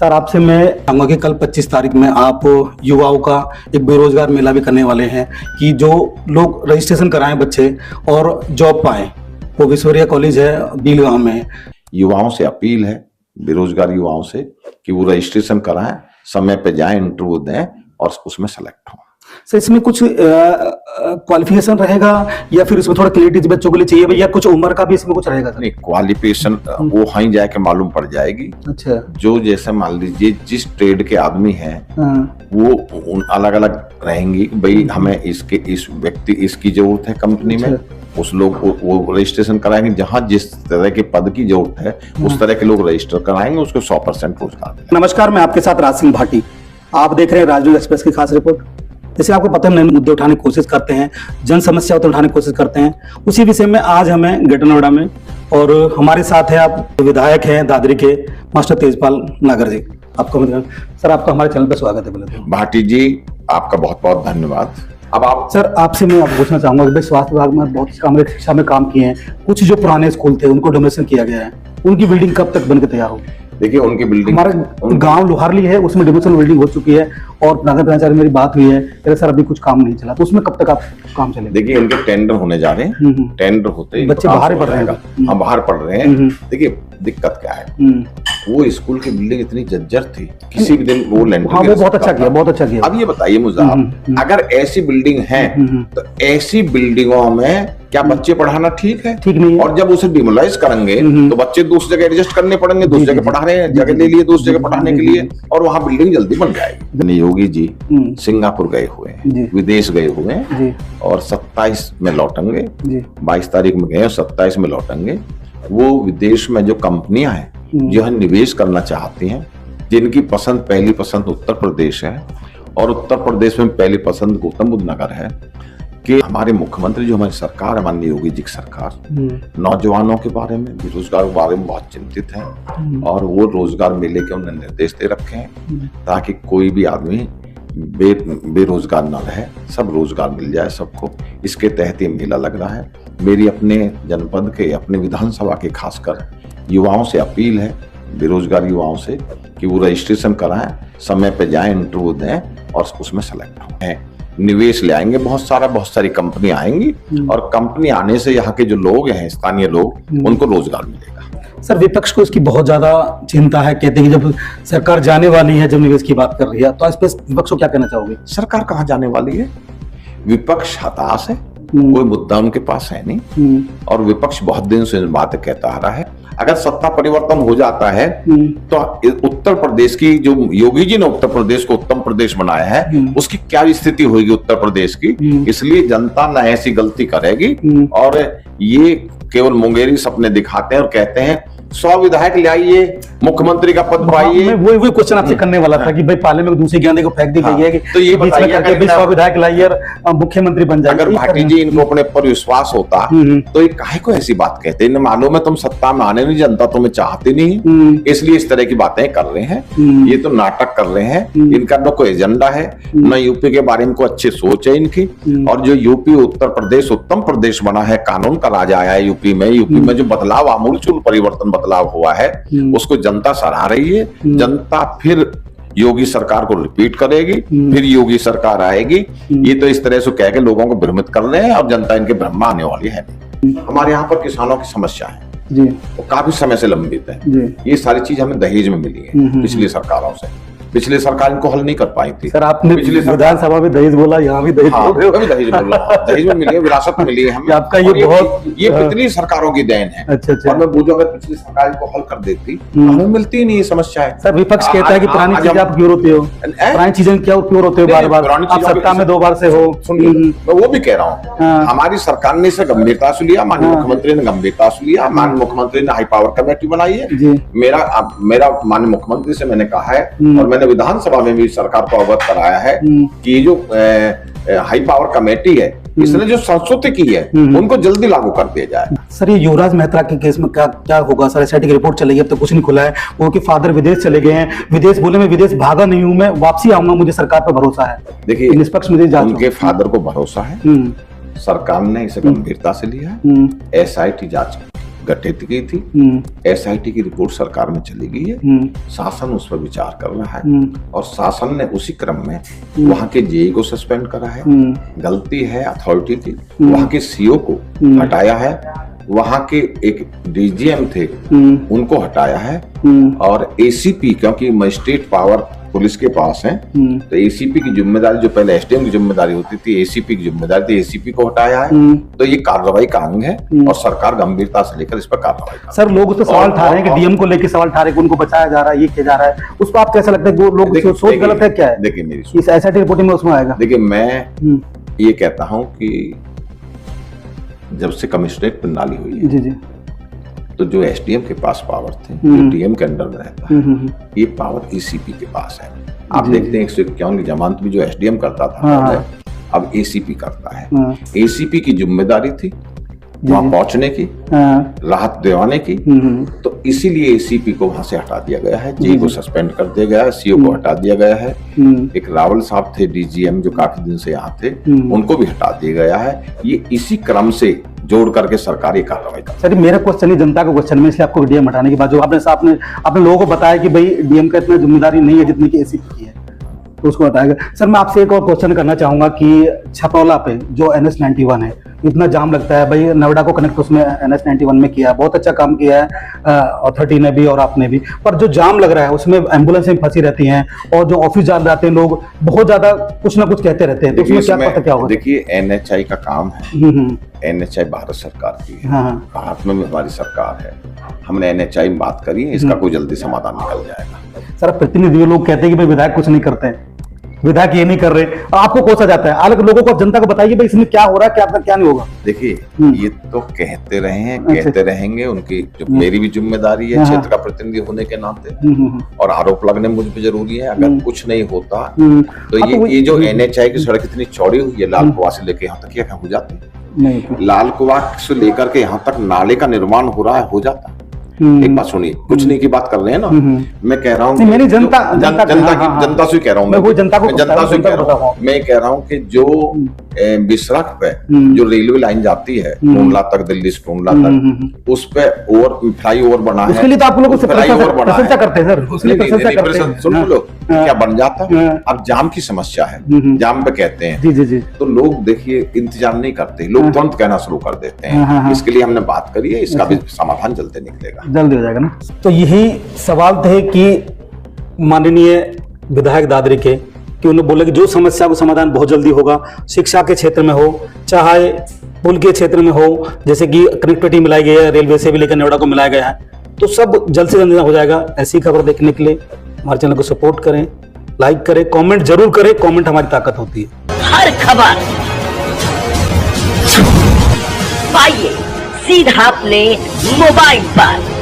Sir आपसे मैं चाहूंगा कि कल 25 तारीख में आप युवाओं का एक बेरोजगार मेला भी करने वाले हैं कि जो लोग रजिस्ट्रेशन कराएं बच्चे और जॉब पाएं। वो विश्वरिया कॉलेज है बील गांव में। युवाओं से अपील है, बेरोजगार युवाओं से, कि वो रजिस्ट्रेशन कराएं, समय पे जाएं, इंटरव्यू दें और उसमें सेलेक्ट हों। सर इसमें कुछ क्वालिफिकेशन रहेगा या फिर इसमें थोड़ा क्रिएटिव बच्चों के लिए चाहिए या कुछ उम्र का भी इसमें कुछ रहेगा? नहीं, क्वालिफिकेशन वो वहीं जाके मालूम पड़ जाएगी। अच्छा। जो जैसे मान लीजिए जिस ट्रेड के आदमी हैं वो अलग अलग रहेंगी। भाई हमें इस व्यक्ति इसकी जरूरत है कंपनी में, उस लोग वो रजिस्ट्रेशन कराएंगे। जहां जिस तरह के पद की जरूरत है उस तरह के लोग रजिस्टर कराएंगे, उसको 100% रोजगार देंगे। नमस्कार, मैं आपके साथ राज सिंह भाटी। आप देख रहे हैं राजनीति एक्सप्रेस की खास रिपोर्ट। जैसे आपको पता है, नए मुद्दे उठाने की कोशिश करते हैं, जन समस्या उठाने की कोशिश करते हैं। उसी विषय में आज हमें ग्रेटर नोएडा में, और हमारे साथ है आप विधायक हैं दादरी के मास्टर तेजपाल नागर जी। आपको सर आपका हमारे चैनल पर स्वागत है। बोले भाटी जी, आपका बहुत बहुत धन्यवाद। अब आप सर आपसे मैं पूछना चाहूंगा कि स्वास्थ्य विभाग में बहुत शिक्षा में काम किए हैं। कुछ जो पुराने स्कूल थे उनको डोनेशन किया गया है, उनकी बिल्डिंग कब तक बनकर तैयार होगी? देखिए, उनकी बिल्डिंग हमारे गांव लोहारली है, उसमें डिमोशन बिल्डिंग हो चुकी है और नगर पंचायत मेरी बात हुई है सर अभी कुछ काम नहीं चला, तो उसमें कब तक आप काम चलेगा? देखिए, इनके टेंडर होने जा रहे हैं। टेंडर होते ही बच्चे बाहर पढ़ रहे हैं। हम बाहर पढ़ रहे हैं। देखिए दिक्कत क्या है, वो स्कूल की बिल्डिंग इतनी जर्जर थी, किसी भी दिन वो लेंटर। हाँ, वो बहुत अच्छा किया, बहुत अच्छा किया। अब ये बताइए मुझे, अगर ऐसी बिल्डिंग है तो ऐसी बिल्डिंगों में क्या बच्चे पढ़ाना ठीक है? ठीक नहीं है। और जब उसे डिमोलाइज करेंगे तो बच्चे दूसरी जगह एडजस्ट करने पड़ेंगे। दूसरी जगह पढ़ा रहे हैं, जगह ले लिए दूसरी जगह पढ़ाने के लिए, और वहां बिल्डिंग जल्दी बन जाएगी। योगी जी सिंगापुर गए हुए हैं, विदेश गए हुए हैं, और 27 में लौटेंगे। 22 तारीख में गए, 27 में लौटेंगे। वो विदेश में जो कंपनियां हैं जो निवेश करना चाहती हैं, जिनकी पसंद पहली पसंद उत्तर प्रदेश है, और उत्तर प्रदेश में पहली पसंद गौतम बुद्ध नगर है, कि हमारे मुख्यमंत्री जो हमारी सरकार है, माननीय योगी जी की सरकार, नौजवानों के बारे में, बेरोजगार के बारे में बहुत चिंतित हैं, और वो रोजगार मेले के उन्हें निर्देश दे रखे हैं ताकि कोई भी आदमी बेरोजगार न रहे, सब रोजगार मिल जाए सबको। इसके तहत ये मेला लग रहा है। मेरी अपने जनपद के, अपने विधानसभा के खासकर युवाओं से अपील है, बेरोजगार युवाओं से, कि वो रजिस्ट्रेशन कराएं, समय पे जाएं, इंटरव्यू दें और उसमें सेलेक्ट हों। निवेश ले आएंगे बहुत सारी कंपनी आएंगी, और कंपनी आने से यहाँ के जो लोग हैं, स्थानीय लोग, उनको रोजगार मिलेगा। सर विपक्ष को इसकी बहुत ज्यादा चिंता है, कहते हैं कि जब सरकार जाने वाली है, जब निवेश की बात कर रही है, तो इस पर विपक्ष को क्या कहना चाहोगे? सरकार कहाँ जाने वाली है? विपक्ष हताश है, कोई मुद्दा उनके पास है नहीं, और विपक्ष बहुत दिन से बात कहता आ रहा है। अगर सत्ता परिवर्तन हो जाता है तो उत्तर प्रदेश की, जो योगी जी ने उत्तर प्रदेश को उत्तम प्रदेश बनाया है, उसकी क्या स्थिति होगी उत्तर प्रदेश की? इसलिए जनता न ऐसी गलती करेगी। और ये केवल मुंगेरी सपने दिखाते हैं और कहते हैं 100 विधायक ले आइए, मुख्यमंत्री का पद पाइए। वही क्वेश्चन आपसे करने वाला था कि भाई पाले में दूसरी गेंदे को फेंक दी गई है कि तो ये बताइए, 100 विधायक लाइए और मुख्यमंत्री बन जाए। अगर भाटी जी इनको अपने पर विश्वास होता तो ये काहे को ऐसी बात कहते? इन्हें मालूम है तुम सत्ता में आने नहीं, जनता तुम्हें चाहती नहीं, इसलिए इस तरह की बातें कर रहे हैं। ये तो नाटक कर रहे हैं। इनका न कोई एजेंडा है, न यूपी के बारे में कोई अच्छी सोच है इनकी। और जो यूपी उत्तर प्रदेश उत्तम प्रदेश बना है, कानून का राज आया है यूपी में जो बदलाव, आमूलचूल परिवर्तन बदलाव हुआ है, उसको जनता सराह रही है। जनता फिर योगी सरकार को रिपीट करेगी, फिर योगी सरकार आएगी। ये तो इस तरह से कह के लोगों को भ्रमित कर रहे हैं, और जनता इनके भ्रम में आने वाली है। हमारे यहाँ पर किसानों की समस्या है जी, वो काफी समय से लंबित है जी। ये सारी चीज हमें दहेज में मिली है पिछली सरकारों से। पिछली सरकार इनको हल नहीं कर पाई थी। सर आपने पिछली विधानसभा में दहेज बोला, यहाँ भी दहेज बोल रहे हो। दहेज बोला, दहेज में मिली है, विरासत में मिली है हमें। आपका ये बहुत, ये पिछली सरकारों की देन है। अच्छा। और मैं पूछूं, अगर पिछली सरकार को हल कर देती, हमें मिलती ही नहीं ये समस्या है। सर विपक्ष कहता है कि पुरानी चीजें आप क्यों रोते हो, पुरानी चीजें क्या क्यों रोते हो बार-बार, आप सत्ता में 2 बार से हो। सुनिए, मैं वो भी कह रहा हूँ, हमारी सरकार ने इसे गंभीरता से लिया, माननीय मुख्यमंत्री ने गंभीरता से लिया। माननीय मुख्यमंत्री ने हाई पावर कमेटी बनाई है। मेरा माननीय मुख्यमंत्री से मैंने कहा है, और मैंने विधानसभा में सरकार को अवगत कराया है कि जो हाई पावर कमेटी है, इसने जो संशोधित की है, उनको जल्दी लागू कर दिया जाए। सर ये युवराज मेहता के केस में क्या होगा? सर एसआईटी की रिपोर्ट चलेगी, अब तक कुछ नहीं खुला है। वो कि फादर विदेश चले गए हैं, विदेश बोले मैं विदेश भागा नहीं हूं, मैं वापसी आऊंगा, मुझे सरकार पर भरोसा है। देखिए, निष्पक्ष मुझे उनके फादर को भरोसा है, सरकार ने इसे गंभीरता से लिया है, एसआईटी जांच गठित की थी। SIT की रिपोर्ट सरकार में चली गई है, शासन उस पर विचार कर रहा है और शासन ने उसी क्रम में वहां के जेई को सस्पेंड करा है। गलती है अथॉरिटी की, वहां के CO को हटाया है, वहां के एक DGM थे उनको हटाया है और ACP, क्योंकि मजिस्ट्रेट पावर पुलिस के पास है, तो ACP की जिम्मेदारी, जो पहले SDM की जिम्मेदारी होती थी, ACP की जिम्मेदारी थी, ACP को हटाया है। तो ये कार्रवाई का अंग है और सरकार गंभीरता से लेकर इस पर कार्रवाई कर। सर, लोग तो सवाल उठा रहे हैं कि DM को लेकर सवाल उठा रहे हैं कि उनको बचाया जा रहा है, ये किया जा रहा है, उस पर आप कैसा लगता है कि वो लोग सोच गलत है क्या है? देखिए मेरी इस SIT रिपोर्टिंग में उसमें आएगा। देखिए मैं ये कहता हूँ कि जब से कमिश्नरेट प्रणाली हुई है, जी तो जो SDM के पास पावर थे, जो DM के अंडर में रहता है, ये पावर ACP के पास है। आप देखते हैं 151 की जमानत भी जो SDM करता था, अब ACP करता है। ACP की जिम्मेदारी थी वहां पहुंचने की, राहत दिलाने की, तो इसीलिए ACP को वहां से हटा दिया गया है, जेई को सस्पेंड कर दिया गया है, CO को हटा दिया गया है। एक रावल साहब थे DGM जो काफी दिन से यहाँ थे, उनको भी हटा दिया गया है। ये इसी क्रम से जोड़ करके सरकारी कार्रवाई कर। सर, मेरा क्वेश्चन ही जनता का क्वेश्चन में, इसलिए आपको DM हटाने के बाद जो आपने लोगों को बताया कि भाई DM का इतना जिम्मेदारी नहीं है जितनी कि ACP की है, तो उसको बताएगा। सर, मैं आपसे एक और क्वेश्चन करना चाहूंगा कि छपरौला पे जो NH91 है, इतना जाम लगता है, भाई नोएडा को कनेक्ट उसमें NH91 में किया, बहुत अच्छा काम किया है अथॉरिटी ने भी और आपने भी, पर जो जाम लग रहा है उसमें एम्बुलेंसें फंसी रहती हैं और जो ऑफिस जा जाते हैं लोग बहुत ज्यादा कुछ ना कुछ कहते रहते हैं, तो उसमें क्या पता क्या होगा? देखिए, NHI का काम है, NHI भारत सरकार की है, भारत में हमारी सरकार है, हमने NHI में बात करी है, इसका कोई जल्दी समाधान निकल जाएगा। सर, प्रतिनिधि लोग कहते हैं कि भाई विधायक कुछ नहीं करते हैं, विधायक ये नहीं कर रहे, आपको कोसा जाता है, अलग लोगों को, जनता को बताइए भाई इसमें क्या हो रहा है, क्या क्या नहीं होगा। देखिए, ये तो कहते रहे हैं, कहते रहेंगे, उनकी जो मेरी भी जिम्मेदारी है क्षेत्र का प्रतिनिधि होने के नाते, और आरोप लगने मुझ पे जरूरी है। अगर कुछ नहीं होता तो ये जो NHI की सड़क इतनी चौड़ी हुई है, लाल कुआं से लेके यहाँ तक, क्या हो जाती है? लाल कुआं से लेकर के यहाँ तक नाले का निर्माण हो रहा है, हो जाता। एक बात सुनिए, कुछ नहीं की बात कर रहे हैं ना, मैं कह रहा हूँ, मेरी जनता से कह रहा हूँ, मैं जनता से कह रहा हूँ, मैं कह रहा हूँ कि जो बिसरख पे जो रेलवे लाइन जाती है टूंडला तक, दिल्ली से टूंडला तक, उस पे फ्लाई ओवर बना है, उसके लिए तो आप लोगों से प्रशंसा करते हैं सर, उसके लिए प्रशंसा करते हैं। सुन लो, क्या बन जाता है। अब जाम की समस्या है, जाम पे कहते हैं, जी जी जी, तो लोग देखिए इंतजार नहीं करते, लोग तुरंत कहना शुरू कर देते हैं। इसके लिए हमने बात करी है, इसका भी समाधान जल्दी निकलेगा, जल्दी हो जाएगा ना। तो यही सवाल थे कि माननीय विधायक दादरी के, कि उन्होंने बोला कि जो समस्या का समाधान बहुत जल्दी होगा, शिक्षा के क्षेत्र में हो, चाहे पुल के क्षेत्र में हो, जैसे कि कनेक्टिविटी मिलाई गई है, रेलवे से भी लेकर नोएडा को मिलाया गया है, तो सब जल्द से जल्द हो जाएगा। ऐसी खबर देखने के लिए हमारे चैनल को सपोर्ट करें, लाइक करें, कमेंट जरूर करें, कमेंट हमारी ताकत होती है। हर खबर पाइए सीधा अपने मोबाइल पर।